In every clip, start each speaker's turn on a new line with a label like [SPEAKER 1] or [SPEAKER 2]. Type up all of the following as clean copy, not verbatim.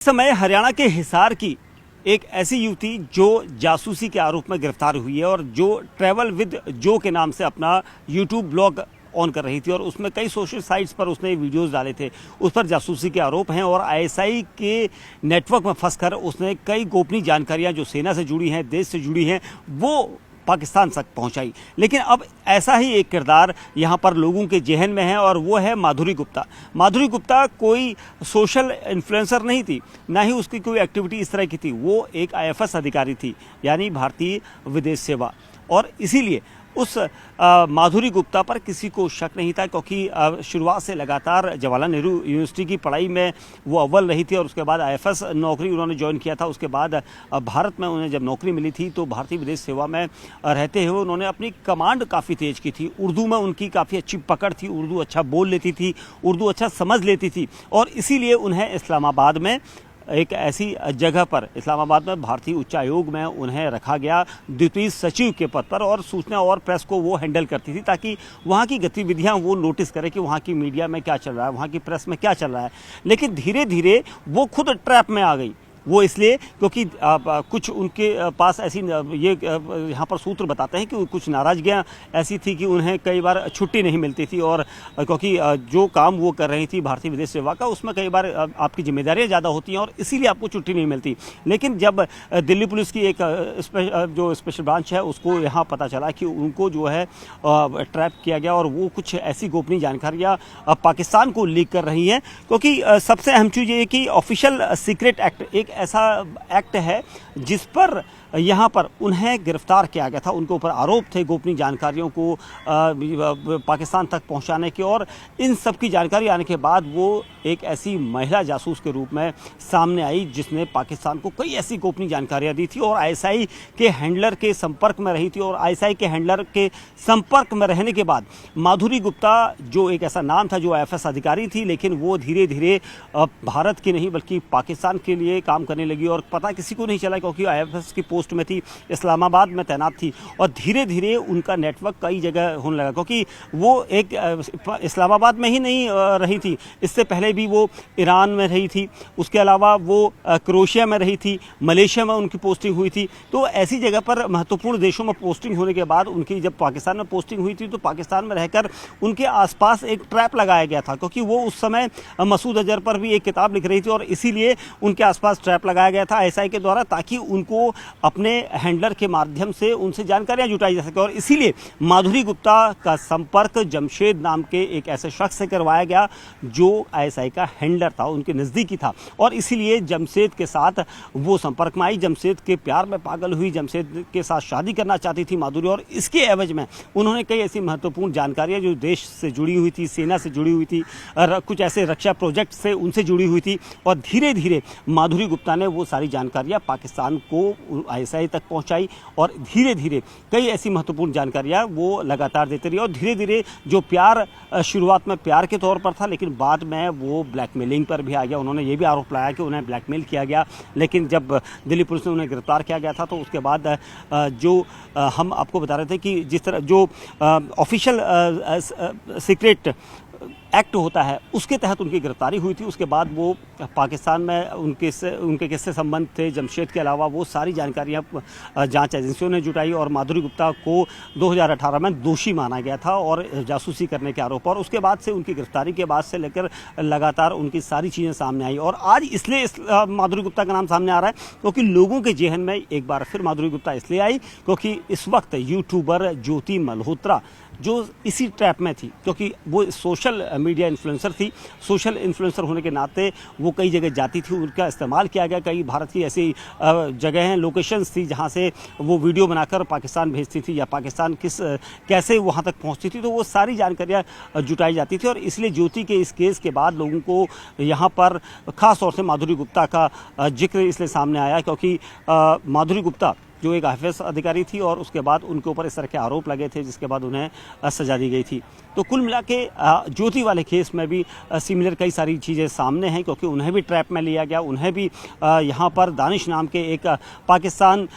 [SPEAKER 1] समय हरियाणा के हिसार की एक ऐसी युवती जो जासूसी के आरोप में गिरफ्तार हुई है और जो ट्रैवल विद जो के नाम से अपना यूट्यूब ब्लॉग ऑन कर रही थी और उसमें कई सोशल साइट्स पर उसने वीडियोस डाले थे। उस पर जासूसी के आरोप हैं और आईएसआई के नेटवर्क में फंसकर उसने कई गोपनीय जानकारियां जो सेना से जुड़ी हैं, देश से जुड़ी हैं, वो पाकिस्तान तक पहुंचाई। लेकिन अब ऐसा ही एक किरदार यहां पर लोगों के जहन में है और वो है माधुरी गुप्ता। माधुरी गुप्ता कोई सोशल इन्फ्लुएंसर नहीं थी, ना ही उसकी कोई एक्टिविटी इस तरह की थी। वो एक आईएफएस अधिकारी थी, यानी भारतीय विदेश सेवा। और इसीलिए उस माधुरी गुप्ता पर किसी को शक नहीं था, क्योंकि शुरुआत से लगातार जवाहरलाल नेहरू यूनिवर्सिटी की पढ़ाई में वो अव्वल रही थी और उसके बाद आईएफएस नौकरी उन्होंने ज्वाइन किया था। उसके बाद भारत में उन्हें जब नौकरी मिली थी तो भारतीय विदेश सेवा में रहते हुए उन्होंने अपनी कमांड काफ़ी तेज की थी। उर्दू में उनकी काफ़ी अच्छी पकड़ थी, उर्दू अच्छा बोल लेती थी, उर्दू अच्छा समझ लेती थी और इसीलिए उन्हें इस्लामाबाद में एक ऐसी जगह पर, इस्लामाबाद में भारतीय उच्चायोग में उन्हें रखा गया द्वितीय सचिव के पद पर और सूचना और प्रेस को वो हैंडल करती थी ताकि वहाँ की गतिविधियाँ वो नोटिस करे कि वहाँ की मीडिया में क्या चल रहा है, वहाँ की प्रेस में क्या चल रहा है। लेकिन धीरे धीरे वो खुद ट्रैप में आ गई। वो इसलिए क्योंकि कुछ उनके पास ऐसी ये यहाँ पर सूत्र बताते हैं कि कुछ नाराज़गियाँ ऐसी थी कि उन्हें कई बार छुट्टी नहीं मिलती थी और क्योंकि जो काम वो कर रही थी भारतीय विदेश सेवा का, उसमें कई बार आपकी जिम्मेदारियाँ ज़्यादा होती हैं और इसीलिए आपको छुट्टी नहीं मिलती। लेकिन जब दिल्ली पुलिस की एक जो स्पेशल ब्रांच है उसको यहाँ पता चला कि उनको जो है ट्रैप किया गया और वो कुछ ऐसी गोपनीय जानकारियाँ पाकिस्तान को लीक कर रही हैं। क्योंकि सबसे अहम चीज़ ये है कि ऑफिशियल सीक्रेट एक्ट एक ऐसा एक्ट है जिस पर यहाँ पर उन्हें गिरफ्तार किया गया था। उनके ऊपर आरोप थे गोपनीय जानकारियों को पाकिस्तान तक पहुँचाने के और इन सब की जानकारी आने के बाद वो एक ऐसी महिला जासूस के रूप में सामने आई जिसने पाकिस्तान को कई ऐसी गोपनीय जानकारियाँ दी थी और आईएसआई के हैंडलर के संपर्क में रही थी। और आईएसआई के हैंडलर के संपर्क में रहने के बाद माधुरी गुप्ता, जो एक ऐसा नाम था, जो आईएफएस अधिकारी थी, लेकिन वो धीरे धीरे भारत की नहीं बल्कि पाकिस्तान के लिए काम करने लगी और पता किसी को नहीं चला क्योंकि आईएफएस की पोस्ट में थी, इस्लामाबाद में तैनात थी और धीरे धीरे उनका नेटवर्क कई जगह होने लगा। क्योंकि वो एक इस्लामाबाद में ही नहीं रही थी, इससे पहले भी वो ईरान में रही थी, उसके अलावा वो क्रोएशिया में रही थी, मलेशिया में उनकी पोस्टिंग हुई थी। तो ऐसी जगह पर महत्वपूर्ण देशों में पोस्टिंग होने के बाद उनकी जब पाकिस्तान में पोस्टिंग हुई थी तो पाकिस्तान में रहकर उनके आसपास एक ट्रैप लगाया गया था, क्योंकि वो उस समय मसूद अजहर पर भी एक किताब लिख रही थी और इसीलिए उनके आसपास ट्रैप लगाया गया था आईएसआई के द्वारा, ताकि उनको अपने हैंडलर के माध्यम से उनसे जानकारियां जुटाई जा सके। और इसीलिए माधुरी गुप्ता का संपर्क जमशेद नाम के एक ऐसे शख्स से करवाया गया जो आईएसआई का हैंडलर था, उनके नज़दीकी था और इसीलिए जमशेद के साथ वो संपर्क में आई, जमशेद के प्यार में पागल हुई, जमशेद के साथ शादी करना चाहती थी माधुरी और इसके एवज में उन्होंने कई ऐसी महत्वपूर्ण जानकारियां जो देश से जुड़ी हुई थी, सेना से जुड़ी हुई थी, कुछ ऐसे रक्षा प्रोजेक्ट से उनसे जुड़ी हुई थी और धीरे धीरे माधुरी गुप्ता ने वो सारी जानकारियां पाकिस्तान को आईएसआई तक पहुंचाई और धीरे धीरे कई ऐसी महत्वपूर्ण जानकारियां वो लगातार देते रही और धीरे धीरे जो प्यार शुरुआत में प्यार के तौर पर था, लेकिन बाद में वो ब्लैकमेलिंग पर भी आ गया। उन्होंने ये भी आरोप लगाया कि उन्हें ब्लैकमेल किया गया। लेकिन जब दिल्ली पुलिस ने उन्हें गिरफ्तार किया गया था तो उसके बाद जो हम आपको बता रहे थे कि जिस तरह जो ऑफिशियल सीक्रेट एक्ट होता है उसके तहत उनकी गिरफ्तारी हुई थी। उसके बाद वो पाकिस्तान में उनके किससे संबंध थे, जमशेद के अलावा वो सारी जानकारियां जांच एजेंसियों ने जुटाई और माधुरी गुप्ता को 2018 में दोषी माना गया था और जासूसी करने के आरोप। और उसके बाद से उनकी गिरफ्तारी के बाद से लेकर लगातार उनकी सारी चीज़ें सामने आई और आज इसलिए माधुरी गुप्ता का नाम सामने आ रहा है क्योंकि लोगों के जहन में एक बार फिर माधुरी गुप्ता इसलिए आई क्योंकि इस वक्त यूट्यूबर ज्योति मल्होत्रा जो इसी ट्रैप में थी, क्योंकि वो सोशल मीडिया इन्फ्लुएंसर थी, सोशल इन्फ्लुएंसर होने के नाते वो कई जगह जाती थी, उनका इस्तेमाल किया गया। कई भारत की ऐसी जगह हैं, लोकेशंस थी जहाँ से वो वीडियो बनाकर पाकिस्तान भेजती थी या पाकिस्तान कैसे वहाँ तक पहुँचती थी, तो वो सारी जानकारियाँ जुटाई जाती थी। और इसलिए ज्योति के इस केस के बाद लोगों को यहाँ पर ख़ास तौर से माधुरी गुप्ता का जिक्र इसलिए सामने आया क्योंकि माधुरी गुप्ता जो एक IAS अधिकारी थी, और उसके बाद उनके ऊपर इस तरह के आरोप लगे थे, जिसके बाद उन्हें सजा दी गई थी। तो कुल मिला के ज्योति वाले केस में भी सिमिलर कई सारी चीज़ें सामने हैं, क्योंकि उन्हें भी ट्रैप में लिया गया। उन्हें भी यहाँ पर दानिश नाम के एक पाकिस्तान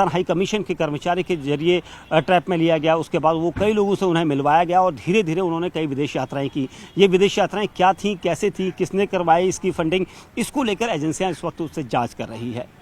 [SPEAKER 1] हाई कमीशन के कर्मचारी के जरिए ट्रैप में लिया गया। उसके बाद वो कई लोगों से उन्हें मिलवाया गया और धीरे धीरे उन्होंने कई विदेश यात्राएं की। ये विदेश यात्राएं क्या थी, कैसे थी, किसने करवाई, इसकी फंडिंग, इसको लेकर एजेंसियां इस वक्त उससे जांच कर रही है।